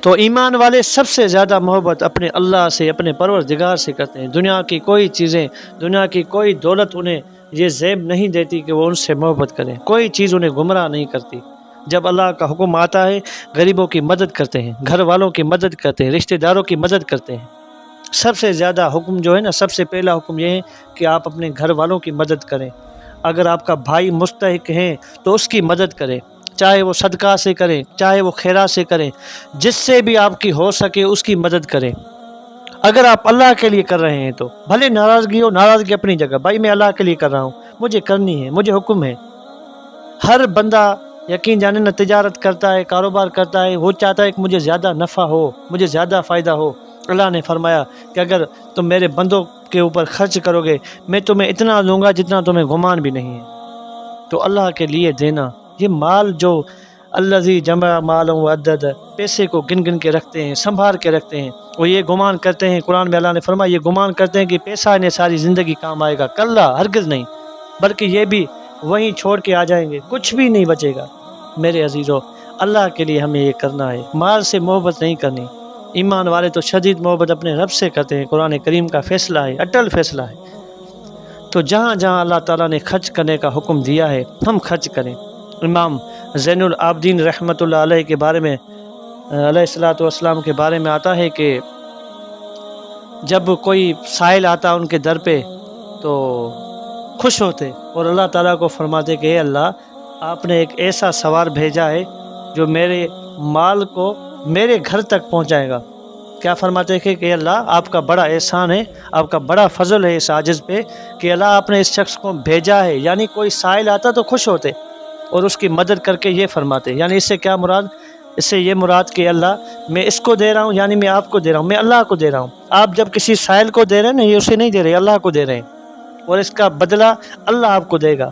تو ایمان والے سب سے زیادہ محبت اپنے اللہ سے، اپنے پروردگار سے کرتے ہیں۔ دنیا کی کوئی چیزیں، دنیا کی کوئی دولت انہیں یہ زیب نہیں دیتی کہ وہ ان سے محبت کریں، کوئی چیز انہیں گمراہ نہیں کرتی۔ جب اللہ کا حکم آتا ہے غریبوں کی مدد کرتے ہیں، گھر والوں کی مدد کرتے ہیں، رشتہ داروں کی مدد کرتے ہیں۔ سب سے زیادہ حکم جو ہے نا، سب سے پہلا حکم یہ ہے کہ آپ اپنے گھر والوں کی مدد کریں۔ اگر آپ کا بھائی مستحق ہیں تو اس کی مدد کریں، چاہے وہ صدقہ سے کریں، چاہے وہ خیرات سے کریں، جس سے بھی آپ کی ہو سکے اس کی مدد کریں۔ اگر آپ اللہ کے لیے کر رہے ہیں تو بھلے ناراضگی ہو، ناراضگی اپنی جگہ، بھائی میں اللہ کے لیے کر رہا ہوں، مجھے کرنی ہے، مجھے حکم ہے۔ ہر بندہ یقین جانے نہ تجارت کرتا ہے، کاروبار کرتا ہے، وہ چاہتا ہے کہ مجھے زیادہ نفع ہو، مجھے زیادہ فائدہ ہو۔ اللہ نے فرمایا کہ اگر تم میرے بندوں کے اوپر خرچ کرو گے، میں تمہیں اتنا دوں گا جتنا تمہیں گمان بھی نہیں ہے۔ تو اللہ کے لیے دینا، یہ مال جو الذی جمع مالا وعدد، پیسے کو گن گن کے رکھتے ہیں، سنبھال کے رکھتے ہیں، وہ یہ گمان کرتے ہیں، قرآن میں اللہ نے فرمایا یہ گمان کرتے ہیں کہ پیسہ انہیں ساری زندگی کام آئے گا، کلا ہرگز نہیں، بلکہ یہ بھی وہیں چھوڑ کے آ جائیں گے، کچھ بھی نہیں بچے گا۔ میرے عزیزو، اللہ کے لیے ہمیں یہ کرنا ہے، مال سے محبت نہیں کرنی۔ ایمان والے تو شدید محبت اپنے رب سے کرتے ہیں، قرآن کریم کا فیصلہ ہے، اٹل فیصلہ ہے۔ تو جہاں جہاں اللہ تعالیٰ نے خرچ کرنے کا حکم دیا ہے ہم خرچ کریں۔ امام زین العابدین رحمۃ اللہ علیہ کے بارے میں، علیہ الصلوۃ والسلام کے بارے میں آتا ہے کہ جب کوئی سائل آتا ان کے در پہ تو خوش ہوتے اور اللہ تعالیٰ کو فرماتے کہ اے اللہ، آپ نے ایک ایسا سوار بھیجا ہے جو میرے مال کو میرے گھر تک پہنچائے گا۔ کیا فرماتے کہ اے اللہ، آپ کا بڑا احسان ہے، آپ کا بڑا فضل ہے اس عاجز پہ کہ اللہ آپ نے اس شخص کو بھیجا ہے۔ یعنی کوئی سائل آتا تو خوش ہوتے اور اس کی مدد کر کے یہ فرماتے، یعنی اس سے کیا مراد؟ اس سے یہ مراد کہ اللہ میں اس کو دے رہا ہوں، یعنی میں آپ کو دے رہا ہوں، میں اللہ کو دے رہا ہوں۔ آپ جب کسی سائل کو دے رہے ہیں نا، یہ اسے نہیں دے رہے، اللہ کو دے رہے ہیں، اور اس کا بدلہ اللہ آپ کو دے گا۔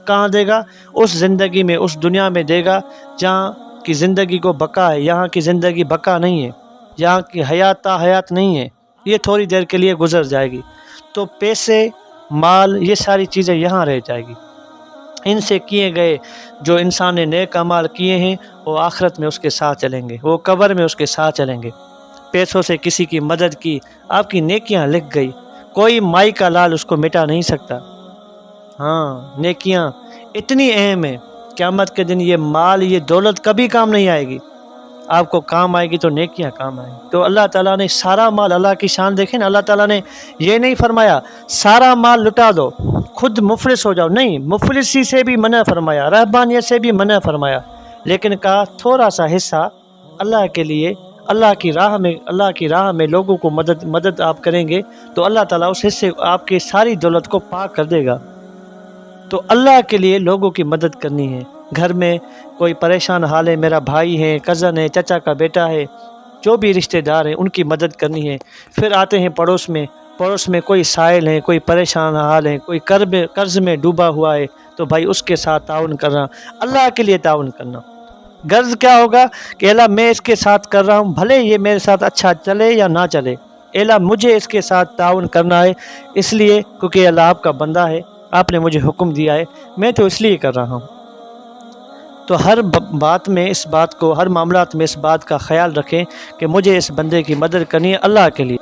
کہاں دے گا؟ اس زندگی میں، اس دنیا میں دے گا جہاں کی زندگی کو بقا ہے۔ یہاں کی زندگی بقا نہیں ہے، یہاں کی حیات تا حیات نہیں ہے، یہ تھوڑی دیر کے لیے گزر جائے گی۔ تو پیسے، مال، یہ ساری چیزیں یہاں رہ جائے گی۔ ان سے کیے گئے جو انسان نے نیک اعمال کیے ہیں وہ آخرت میں اس کے ساتھ چلیں گے، وہ قبر میں اس کے ساتھ چلیں گے۔ پیسوں سے کسی کی مدد کی، آپ کی نیکیاں لکھ گئی، کوئی مائی کا لال اس کو مٹا نہیں سکتا۔ ہاں، نیکیاں اتنی اہم ہیں، قیامت کے دن یہ مال، یہ دولت کبھی کام نہیں آئے گی، آپ کو کام آئے گی تو نیکیاں کام آئیں گی۔ تو اللہ تعالیٰ نے سارا مال، اللہ کی شان دیکھیں نا، اللہ تعالیٰ نے یہ نہیں فرمایا سارا مال لٹا دو خود مفلس ہو جاؤ، نہیں، مفلسی سے بھی منع فرمایا، رہبانیت سے بھی منع فرمایا، لیکن کہا تھوڑا سا حصہ اللہ کے لیے، اللہ کی راہ میں لوگوں کو مدد آپ کریں گے تو اللہ تعالیٰ اس حصے آپ کی ساری دولت کو پاک کر دے گا۔ تو اللہ کے لیے لوگوں کی مدد کرنی ہے۔ گھر میں کوئی پریشان حال ہے، میرا بھائی ہے، کزن ہے، چچا کا بیٹا ہے، جو بھی رشتہ دار ہیں ان کی مدد کرنی ہے۔ پھر آتے ہیں پڑوس میں کوئی سائل ہے، کوئی پریشان حال ہے، کوئی قرض میں ڈوبا ہوا ہے، تو بھائی اس کے ساتھ تعاون کرنا، اللہ کے لیے تعاون کرنا۔ غرض کیا ہوگا کہ اللہ میں اس کے ساتھ کر رہا ہوں، بھلے یہ میرے ساتھ اچھا چلے یا نہ چلے، اللہ مجھے اس کے ساتھ تعاون کرنا ہے، اس لیے کیونکہ اللہ آپ کا بندہ ہے، آپ نے مجھے حکم دیا ہے، میں تو اس لیے کر رہا ہوں۔ تو ہر بات میں اس بات کو، ہر معاملات میں اس بات کا خیال رکھیں کہ مجھے اس بندے کی مدد کرنی ہے اللہ کے لیے۔